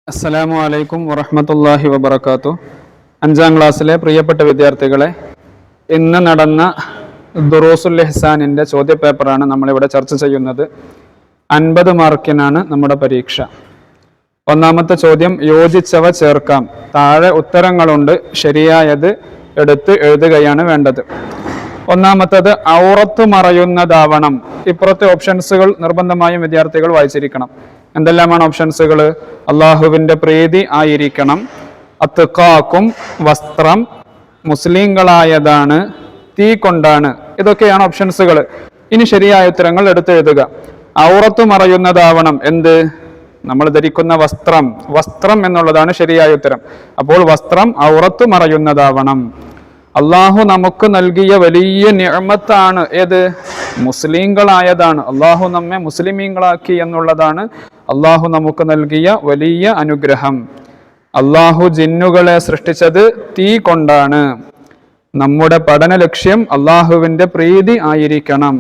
അസ്സലാമു അലൈക്കും വറഹ്മത്തുള്ളാഹി വബറകാതുഹു. 5ാം ക്ലാസ്സിലെ പ്രിയപ്പെട്ട വിദ്യാർത്ഥികളെ, ഇന്ന് നടന്ന ദുറൂസുൽ ഇഹ്സാനിൻ്റെ ചോദ്യപേപ്പറാണ് നമ്മളിവിടെ ചർച്ച ചെയ്യുന്നത്. 50 മാർക്കിനാണ് നമ്മുടെ പരീക്ഷ. ഒന്നാമത്തെ ചോദ്യം, യോജിച്ചവ ചേർക്കാം. താഴെ ഉത്തരങ്ങളുണ്ട്, ശരിയായത് എടുത്ത് എഴുതുകയാണ് വേണ്ടത്. ഒന്നാമത്തത്, ഔറത്ത് മറയുന്നതാവണം. ഇപ്പുറത്തെ ഓപ്ഷൻസുകൾ നിർബന്ധമായും വിദ്യാർത്ഥികൾ വായിച്ചിരിക്കണം. എന്തെല്ലാമാണ് ഓപ്ഷൻസുകൾ? അള്ളാഹുവിൻ്റെ പ്രീതി ആയിരിക്കണം, അത്ഖാക്കും വസ്ത്രം, മുസ്ലിങ്ങളായതാണ്, തീ കൊണ്ടാണ്. ഇതൊക്കെയാണ് ഓപ്ഷൻസുകൾ. ഇനി ശരിയായ ഉത്തരങ്ങൾ എടുത്തെഴുതുക. ഔറത്ത് മറയുന്നതാവണം. എന്ത്? നമ്മൾ ധരിക്കുന്ന വസ്ത്രം എന്നുള്ളതാണ് ശരിയായ ഉത്തരം. അപ്പോൾ വസ്ത്രം ഔറത്ത് മറയുന്നതാവണം. അള്ളാഹു നമുക്ക് നൽകിയ വലിയ നിഅമത്താണ് ഏത്? മുസ്ലിങ്ങളായതാണ്. അള്ളാഹു നമ്മെ മുസ്ലിമീങ്ങളാക്കി എന്നുള്ളതാണ് അള്ളാഹു നമുക്ക് നൽകിയ വലിയ അനുഗ്രഹം. അള്ളാഹു ജിന്നുകളെ സൃഷ്ടിച്ചത് തീ കൊണ്ടാണ്. നമ്മുടെ പഠന ലക്ഷ്യം അള്ളാഹുവിൻ്റെ പ്രീതി ആയിരിക്കണം.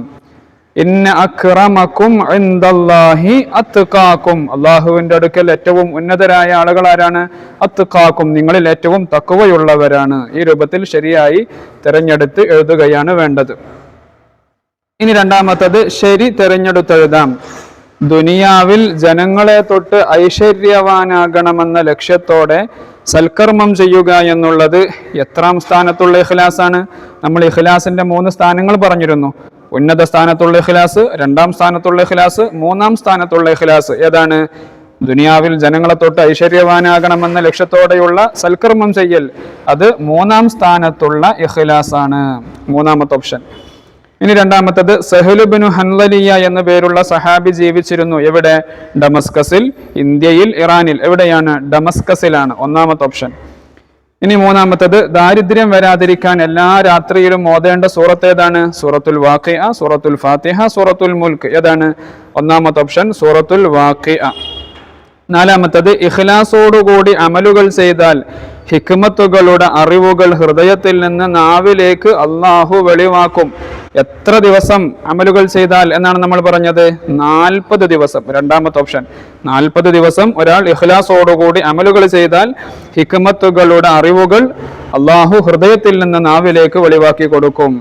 ഇന്ന അക്രമക്കും ഇൻദല്ലാഹി അത്ഖാക്കും. അള്ളാഹുവിൻ്റെ അടുക്കൽ ഏറ്റവും ഉന്നതരായ ആളുകൾ ആരാണ്? അത്ഖാക്കും, നിങ്ങളിൽ ഏറ്റവും തഖ്വയുള്ളവരാണ്. ഈ രൂപത്തിൽ ശരിയായി തിരഞ്ഞെടുത്ത് എഴുതുകയാണ് വേണ്ടത്. ഇനി രണ്ടാമത്തത്, ശരി തിരഞ്ഞെടുത്തെഴുതാം. ദുനിയാവിൽ ജനങ്ങളെ തൊട്ട് ഐശ്വര്യവാനാകണമെന്ന ലക്ഷ്യത്തോടെ സൽക്കർമ്മം ചെയ്യുക എന്നുള്ളത് എത്രാം സ്ഥാനത്തുള്ള ഇഖ്ലാസാണ്? നമ്മൾ ഇഖ്ലാസിന്റെ 3 സ്ഥാനങ്ങൾ പറഞ്ഞിരുന്നു. ഉന്നത സ്ഥാനത്തുള്ള ഇഖ്ലാസ്, 2ാം സ്ഥാനത്തുള്ള ഇഖ്ലാസ്, 3ാം സ്ഥാനത്തുള്ള ഇഖ്ലാസ്. ഏതാണ്? ദുനിയാവിൽ ജനങ്ങളെ തൊട്ട് ഐശ്വര്യവാനാകണമെന്ന ലക്ഷ്യത്തോടെയുള്ള സൽക്കർമ്മം ചെയ്യൽ, അത് 3ാം സ്ഥാനത്തുള്ള ഇഖ്ലാസാണ്. 3ാമത്തെ ഓപ്ഷൻ. ഇനി രണ്ടാമത്തത്, സഹ്ലു ബിനു ഹൻലലിയ എന്ന പേരുള്ള സഹാബി ജീവിച്ചിരുന്നു. എവിടെ? ഡമസ്കസിൽ, ഇന്ത്യയിൽ, ഇറാനിൽ. എവിടെയാണ്? ഡമസ്കസിലാണ്. 1ാമത്തെ ഓപ്ഷൻ. ഇനി 3ാമത്തത്, ദാരിദ്ര്യം വരാതിരിക്കാൻ എല്ലാ രാത്രിയിലും ഓതേണ്ട സൂറത്ത് ഏതാണ്? സൂറത്തുൽ വാഖിഅ, സൂറത്തുൽ ഫാത്തിഹ, സൂറത്തുൽ മുൽക്ക്. ഏതാണ്? 1ാമത്തെ ഓപ്ഷൻ, സൂറത്തുൽ വാഖിഅ. 4ാമത്തത്, ഇഖ്ലാസോടുകൂടി അമലുകൾ ചെയ്താൽ ഹിക്മത്തുകളുടെ അറിവുകൾ ഹൃദയത്തിൽ നിന്ന് നാവിലേക്ക് അള്ളാഹു വെളിവാക്കും. എത്ര ദിവസം അമലുകൾ ചെയ്താൽ എന്നാണ് നമ്മൾ പറഞ്ഞത്? 40 ദിവസം. 2ാമത്തെ ഓപ്ഷൻ, 40 ദിവസം ഒരാൾ ഇഖ്ലാസോടുകൂടി അമലുകൾ ചെയ്താൽ ഹിക്മത്തുകളുടെ അറിവുകൾ അള്ളാഹു ഹൃദയത്തിൽ നിന്ന് നാവിലേക്ക് വെളിവാക്കി കൊടുക്കും.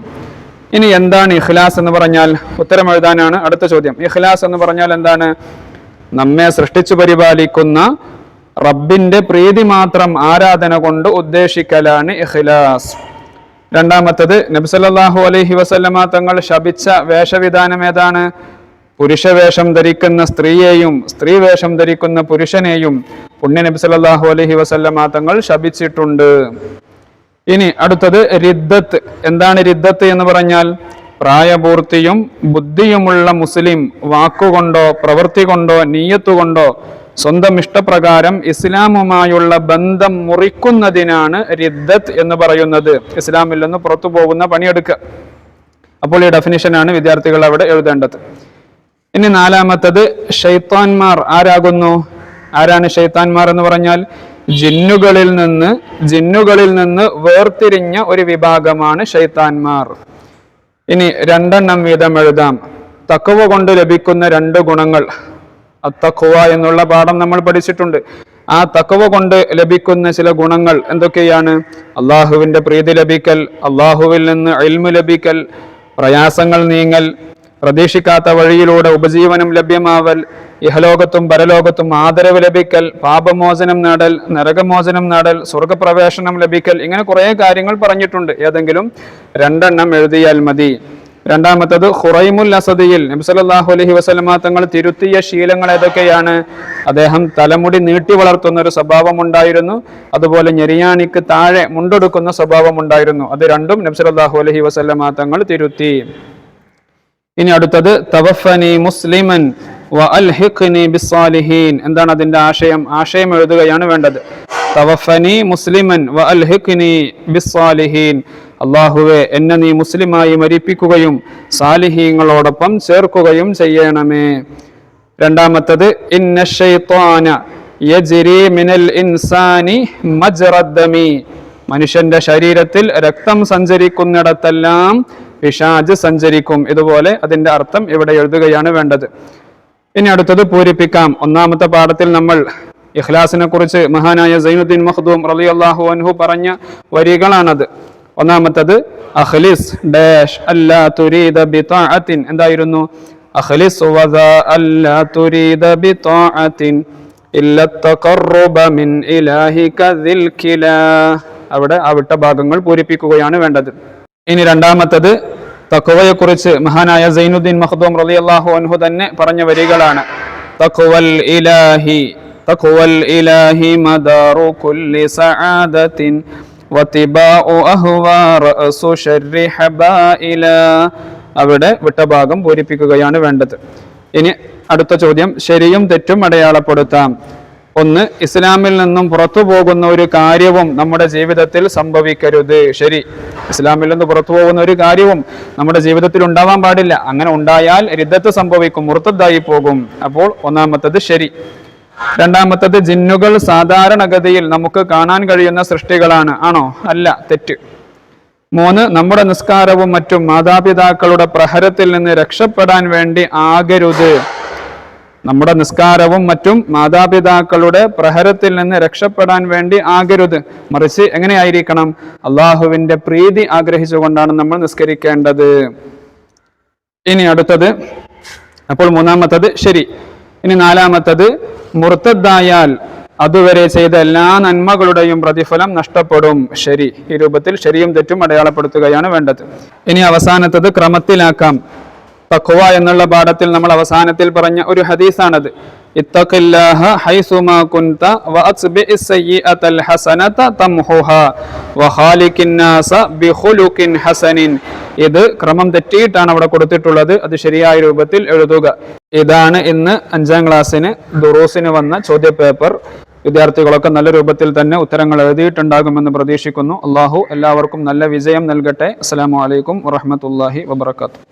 ഇനി എന്താണ് ഇഖ്ലാസ് എന്ന് പറഞ്ഞാൽ? ഉത്തരം എഴുതാനാണ് അടുത്ത ചോദ്യം. ഇഖ്ലാസ് എന്ന് പറഞ്ഞാൽ എന്താണ്? നമ്മെ സൃഷ്ടിച്ചു പരിപാലിക്കുന്ന റബ്ബിന്റെ പ്രീതി മാത്രം ആരാധന കൊണ്ട് ഉദ്ദേശിക്കലാണ് ഇഖ്ലാസ്. 2ാമത്തത്, നബി സല്ലല്ലാഹു അലൈഹി വസല്ലമ തങ്ങൾ ശപിച്ച വേഷവിധാനം ഏതാണ്? പുരുഷവേഷം ധരിക്കുന്ന സ്ത്രീയെയും സ്ത്രീ വേഷം ധരിക്കുന്ന പുരുഷനെയും പുണ്യ നബി സല്ലല്ലാഹു അലൈഹി വസല്ലമ തങ്ങൾ ശപിച്ചിട്ടുണ്ട്. ഇനി അടുത്തത്, റിദ്ദത്ത്. എന്താണ് റിദ്ദത്ത് എന്ന് പറഞ്ഞാൽ? പ്രായപൂർത്തിയും ബുദ്ധിയുമുള്ള മുസ്ലിം വാക്കുകൊണ്ടോ പ്രവൃത്തി കൊണ്ടോ നീയത്തുകൊണ്ടോ സ്വന്തം ഇഷ്ടപ്രകാരം ഇസ്ലാമുമായുള്ള ബന്ധം മുറിക്കുന്നതിനാണ് റിദ്ദത്ത് എന്ന് പറയുന്നത്. ഇസ്ലാമിൽ നിന്ന് പുറത്തു പോകുന്ന പണിയെടുക്കുക. അപ്പോൾ ഈ ഡെഫിനിഷനാണ് വിദ്യാർത്ഥികൾ അവിടെ എഴുതേണ്ടത്. ഇനി 4ാമത്തത്, ശൈത്താൻമാർ ആരാകുന്നു? ആരാണ് ശൈത്താൻമാർ എന്ന് പറഞ്ഞാൽ? ജിന്നുകളിൽ നിന്ന് വേർതിരിഞ്ഞ ഒരു വിഭാഗമാണ് ശൈത്താൻമാർ. ഇനി 2 വീതം എഴുതാം. തഖ്വ കൊണ്ട് ലഭിക്കുന്ന 2 ഗുണങ്ങൾ. അത്തഖ്വ എന്നുള്ള പാഠം നമ്മൾ പഠിച്ചിട്ടുണ്ട്. ആ തഖ്വ കൊണ്ട് ലഭിക്കുന്ന ചില ഗുണങ്ങൾ എന്തൊക്കെയാണ്? അള്ളാഹുവിൻ്റെ പ്രീതി ലഭിക്കൽ, അള്ളാഹുവിൽ നിന്ന് ഇൽമു ലഭിക്കൽ, പ്രയാസങ്ങൾ നീങ്ങൽ, പ്രതീക്ഷിക്കാത്ത വഴിയിലൂടെ ഉപജീവനം ലഭ്യമാവൽ, ഇഹലോകത്തും പരലോകത്തും ആദരവ് ലഭിക്കൽ, പാപമോചനം നേടൽ, നരകമോചനം നേടൽ, സ്വർഗപ്രവേശനം ലഭിക്കൽ. ഇങ്ങനെ കുറേ കാര്യങ്ങൾ പറഞ്ഞിട്ടുണ്ട്. ഏതെങ്കിലും 2 എഴുതിയാൽ മതി. 2ാമത്തത്, ഖുറൈമുൽ അസദിയിൽ നബി സല്ലല്ലാഹു അലൈഹി വസല്ലമ തങ്ങൾ തിരുത്തിയ ശീലങ്ങൾ ഏതൊക്കെയാണ്? അദ്ദേഹം തലമുടി നീട്ടി വളർത്തുന്ന ഒരു സ്വഭാവം ഉണ്ടായിരുന്നു. അതുപോലെ ഞെരിയാണിക്ക് താഴെ മുണ്ടെടുക്കുന്ന സ്വഭാവം ഉണ്ടായിരുന്നു. അത് 2ഉം നബി സല്ലല്ലാഹു അലൈഹി വസല്ലമ തങ്ങൾ തിരുത്തി. ഇനി അടുത്തത്, തവഫനി മുസ്ലിമൻ വ അൽഹിഖ്നി ബിസ്സാലിഹീൻ. എന്താണ് അതിന്റെ ആശയം? ആശയം എഴുതുകയാണ് വേണ്ടത്. തവഫനി മുസ്ലിമൻ വ അൽഹിഖ്നി ബിസ്സാലിഹീൻ. അല്ലാഹുവേ, എന്നെ നീ മുസ്ലിമായി മരിപ്പിക്കുകയും സാലിഹീങ്ങളോടൊപ്പം ചേർക്കുകയും ചെയ്യണമേ. 2ാമത്തത്, ഇന്ന ശൈത്വാന യജ്രി മിനൽ ഇൻസാനി മജ്റദ്ദമി. മനുഷ്യന്റെ ശരീരത്തിൽ രക്തം സഞ്ചരിക്കുന്നിടത്തെല്ലാം പിശാച് സഞ്ചരിക്കും. ഇതുപോലെ അതിന്റെ അർത്ഥം ഇവിടെ എഴുതുകയാണ് വേണ്ടത്. ഇനി അടുത്തത് പൂരിപ്പിക്കാം. ഒന്നാമത്തെ പാഠത്തിൽ നമ്മൾ ഇഖ്ലാസിനെ കുറിച്ച് മഹാനായ സൈനുദ്ദീൻ മഖ്ദൂം റളിയല്ലാഹു അൻഹു പറഞ്ഞ വരികളാണത്. ഒന്നാമത്തത് അഖ്ലിസ് ഡാഷ് അല്ലാ തുരീദ ബിതാഅത്തിൻ, എന്തായിരുന്നു? അഖ്ലിസ് വദാ അല്ലാ തുരീദ ബിതാഅത്തിൻ ഇല്ല തഖറബ മിൻ ഇലാഹിക ദിൽ കിലാ. അവിടെ ആ വിട്ട ഭാഗങ്ങൾ പൂരിപ്പിക്കുകയാണ് വേണ്ടത്. ഇനി രണ്ടാമത്തത് തഖ്വയെ കുറിച്ച് മഹാനായ സൈനുദ്ദീൻ മഖ്ദൂം റളിയല്ലാഹു അൻഹു തന്നെ പറഞ്ഞ വരികളാണ്. തഖ്വൽ ഇലാഹി മദാറു കുല്ലി സആദത്തിൻ വതിബാഉ അഹ്വാ റഅസു ശർരി ഹബായില. അവിടെ വിട്ട ഭാഗം പൂരിപ്പിക്കുകയാണ് വേണ്ടത്. ഇനി അടുത്ത ചോദ്യം, ശരിയും തെറ്റും അടയാളപ്പെടുത്താം. ഒന്ന്, ഇസ്ലാമിൽ നിന്നും പുറത്തു പോകുന്ന ഒരു കാര്യവും നമ്മുടെ ജീവിതത്തിൽ സംഭവിക്കരുത്. ശരി, ഇസ്ലാമിൽ നിന്ന് പുറത്തു പോകുന്ന ഒരു കാര്യവും നമ്മുടെ ജീവിതത്തിൽ ഉണ്ടാവാൻ പാടില്ല. അങ്ങനെ ഉണ്ടായാൽ റിദ്ദത്ത് സംഭവിക്കും, മുർത്തദ്ദായി പോകും. അപ്പോൾ ഒന്നാമത്തത് ശരി. രണ്ടാമത്തത്, ജിന്നുകൾ സാധാരണഗതിയിൽ നമുക്ക് കാണാൻ കഴിയുന്ന സൃഷ്ടികളാണ്. ആണോ? അല്ല, തെറ്റ്. മൂന്ന്, നമ്മുടെ നിസ്കാരവും മറ്റും മാതാപിതാക്കളുടെ പ്രഹരത്തിൽ നിന്ന് രക്ഷപ്പെടാൻ വേണ്ടി ആകരുത്. നമ്മുടെ നിസ്കാരവും മറ്റും മാതാപിതാക്കളുടെ പ്രഹരത്തിൽ നിന്ന് രക്ഷപ്പെടാൻ വേണ്ടി ആകരുത്. മറിച്ച് എങ്ങനെയായിരിക്കണം? അള്ളാഹുവിന്റെ പ്രീതി ആഗ്രഹിച്ചുകൊണ്ടാണ് നമ്മൾ നിസ്കരിക്കേണ്ടത്. ഇനി അടുത്തത്, അപ്പോൾ മൂന്നാമത്തത് ശരി. ഇനി നാലാമത്തത്, മുർത്തദ്ദായാൽ അതുവരെ ചെയ്ത എല്ലാ നന്മകളുടെയും പ്രതിഫലം നഷ്ടപ്പെടും. ശരി. ഈ രൂപത്തിൽ ശരിയും തെറ്റും അടയാളപ്പെടുത്തുകയാണ് വേണ്ടത്. ഇനി അവസാനത്തത് ക്രമത്തിലാക്കാം. തഖ്വ എന്നുള്ള പാഠത്തിൽ നമ്മൾ അവസാനത്തിൽ പറഞ്ഞ ഒരു ഹദീസാണത്. ഇത്തഖില്ലാഹ ഹൈസുമാ കുൻത വഅത്ബിഇസ് സയ്യിഅതൽ ഹസനത തംഹുഹാ വഖാലിഖിൻ നാസ ബിഖുലുഖിൻ ഹസനിൻ. ഇത് ക്രമം തെറ്റിയിട്ടാണ് അവിടെ കൊടുത്തിട്ടുള്ളത്. അത് ശരിയായ രൂപത്തിൽ എഴുതുക. ഇതാണ് ഇന്ന് 5ാം ക്ലാസ്സിന് ദുറൂസിന് വന്ന ചോദ്യപേപ്പർ. വിദ്യാർത്ഥികളൊക്കെ നല്ല രൂപത്തിൽ തന്നെ ഉത്തരങ്ങൾ എഴുതിയിട്ടുണ്ടാകുമെന്ന് പ്രതീക്ഷിക്കുന്നു. അള്ളാഹു എല്ലാവർക്കും നല്ല വിജയം നൽകട്ടെ. അസ്സലാമു അലൈക്കും വറഹ്മത്തുള്ളാഹി വബറകാതുഹു.